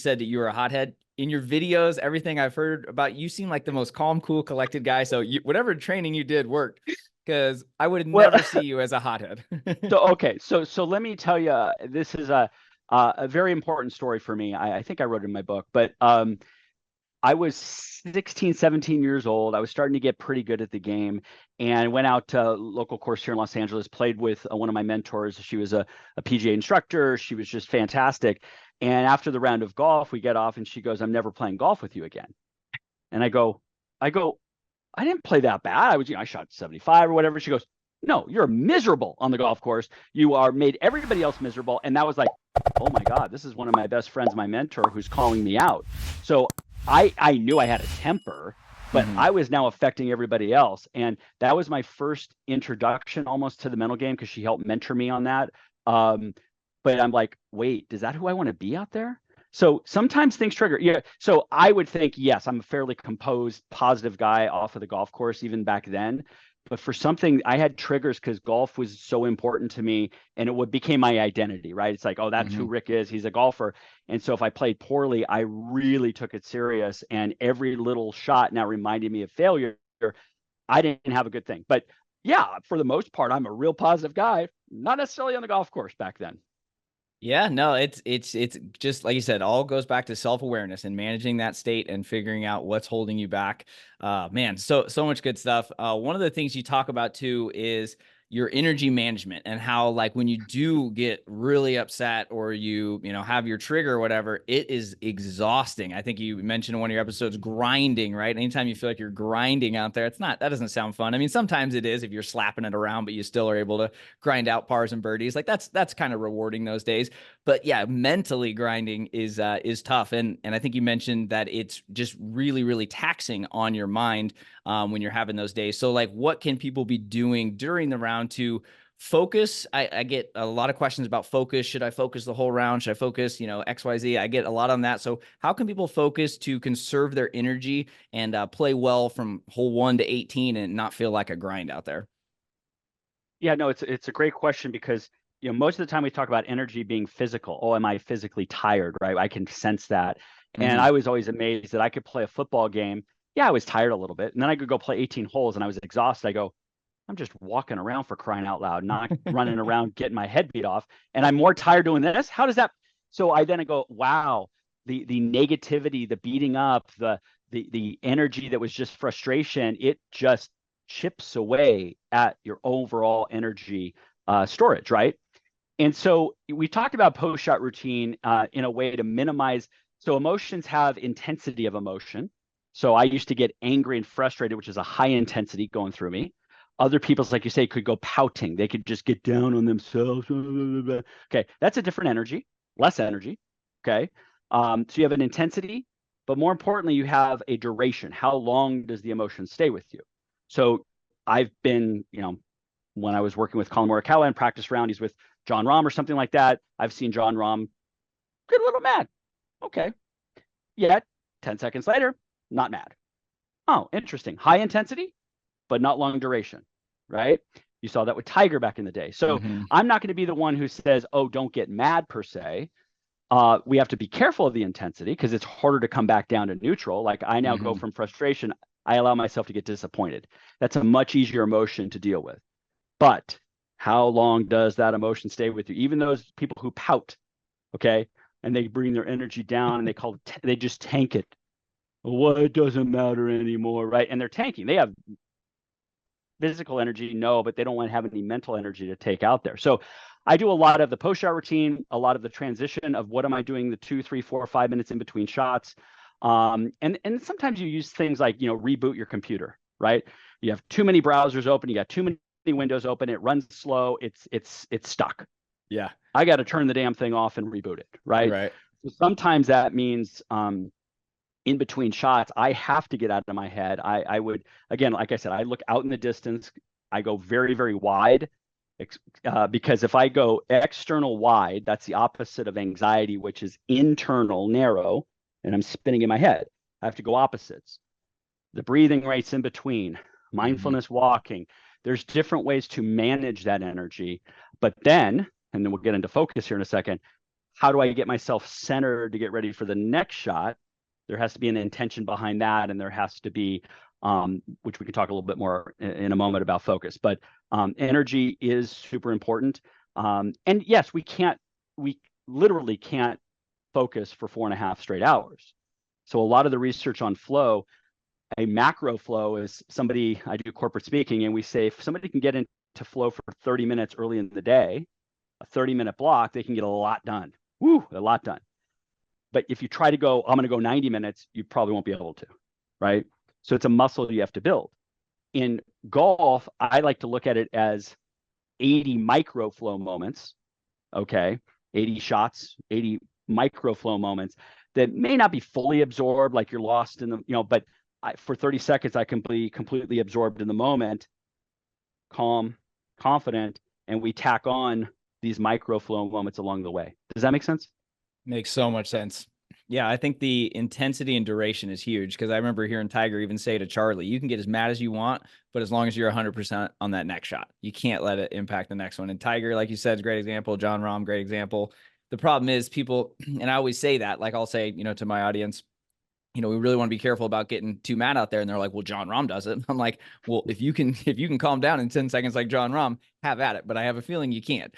said that you were a hothead. In your videos, everything I've heard about you seem like the most calm, cool, collected guy. So whatever training you did worked, because I would Well, never see you as a hothead. so let me tell you, this is a very important story for me. I think I wrote it in my book, but I was 16, 17 years old. I was starting to get pretty good at the game and went out to a local course here in Los Angeles, played with one of my mentors. She was a PGA instructor. She was just fantastic. And after the round of golf, we get off and she goes, "I'm never playing golf with you again." And I go, "I didn't play that bad. I shot 75 or whatever." She goes, "No, you're miserable on the golf course. You are made everybody else miserable." And that was like, oh my God, this is one of my best friends, my mentor, who's calling me out. So I knew I had a temper, but Mm-hmm. I was now affecting everybody else. And that was my first introduction almost to the mental game because she helped mentor me on that. But I'm like, wait, is that who I want to be out there? So sometimes things trigger. Yeah. So I would think, yes, I'm a fairly composed, positive guy off of the golf course, even back then. But for something, I had triggers because golf was so important to me and became my identity, right? It's like, oh, that's Mm-hmm. who Rick is. He's a golfer. And so if I played poorly, I really took it serious. And every little shot now reminded me of failure. I didn't have a good thing. But yeah, for the most part, I'm a real positive guy, not necessarily on the golf course back then. Yeah, no, it's just like you said, all goes back to self-awareness and managing that state and figuring out what's holding you back. Man, so much good stuff. One of the things you talk about too is your energy management and how like when you do get really upset or you have your trigger or whatever, it is exhausting. I think you mentioned in one of your episodes grinding, right? Anytime you feel like you're grinding out there, that doesn't sound fun. I mean, sometimes it is if you're slapping it around, but you still are able to grind out pars and birdies. Like that's kind of rewarding those days. But yeah, mentally grinding is tough. And I think you mentioned that it's just really, really taxing on your mind when you're having those days. So like what can people be doing during the round to focus? I get a lot of questions about focus. Should I focus the whole round? Should I focus, XYZ? I get a lot on that. So how can people focus to conserve their energy and play well from hole 1 to 18 and not feel like a grind out there? Yeah, no, it's a great question because most of the time we talk about energy being physical. Oh, am I physically tired? Right? I can sense that. And Mm-hmm. I was always amazed that I could play a football game. Yeah, I was tired a little bit. And then I could go play 18 holes and I was exhausted. I go, I'm just walking around for crying out loud, not running around getting my head beat off. And I'm more tired doing this. How does that? So I go, wow, the negativity, the beating up, the energy that was just frustration, it just chips away at your overall energy storage, right? And so we talked about post shot routine in a way to minimize. So emotions have intensity of emotion. So I used to get angry and frustrated, which is a high intensity going through me. Other people's, like you say, could go pouting. They could just get down on themselves. Okay, that's a different energy, less energy. Okay, so you have an intensity, but more importantly, you have a duration. How long does the emotion stay with you? So I've been, when I was working with Colin Morikawa and practice roundies with John Rahm or something like that, I've seen John Rahm get a little mad. Okay. Yet 10 seconds later, not mad. Oh, interesting. High intensity, but not long duration, right? You saw that with Tiger back in the day. So Mm-hmm. I'm not going to be the one who says, oh, don't get mad per se. We have to be careful of the intensity because it's harder to come back down to neutral. Like I now go Mm-hmm. from frustration, I allow myself to get disappointed. That's a much easier emotion to deal with. But how long does that emotion stay with you? Even those people who pout, okay, and they bring their energy down and they just tank it. Well, it doesn't matter anymore, right? And they're tanking. They have physical energy, no, but they don't want to have any mental energy to take out there. So I do a lot of the post shot routine, a lot of the transition of what am I doing the 2, 3, 4, 5 minutes in between shots. And sometimes you use things like, reboot your computer, right? You have too many browsers open, you got too many windows open, it runs slow, it's stuck. Yeah. I got to turn the damn thing off and reboot it, right? Right. So sometimes that means in between shots, I have to get out of my head. I would, again, like I said, I look out in the distance. I go very, very wide because if I go external wide, that's the opposite of anxiety, which is internal narrow, and I'm spinning in my head. I have to go opposites. The breathing rates in between, Mm-hmm. mindfulness walking. There's different ways to manage that energy. But then, and then we'll get into focus here in a second, how do I get myself centered to get ready for the next shot? There has to be an intention behind that, and there has to be, which we can talk a little bit more in a moment about focus. But energy is super important. And yes, we literally can't focus for 4.5 straight hours. So a lot of the research on flow, a macro flow is somebody, I do corporate speaking, and we say if somebody can get into flow for 30 minutes early in the day, a 30-minute block, they can get a lot done. Woo, a lot done. But if you try to go, I'm going to go 90 minutes, you probably won't be able to, right? So it's a muscle you have to build. In golf, I like to look at it as 80 micro flow moments, okay? 80 shots, 80 micro flow moments that may not be fully absorbed, like you're lost in the, but for 30 seconds, I can be completely absorbed in the moment, calm, confident, and we tack on these micro flow moments along the way. Does that make sense? Makes so much sense. Yeah, I think the intensity and duration is huge because I remember hearing Tiger even say to Charlie, you can get as mad as you want, but as long as you're 100% on that next shot, you can't let it impact the next one. And Tiger, like you said, is a great example. John Rahm, great example. The problem is people, and I always say that, like I'll say, to my audience, we really want to be careful about getting too mad out there. And they're like, well, John Rahm does it. I'm like, well, if you can calm down in 10 seconds like John Rahm, have at it. But I have a feeling you can't.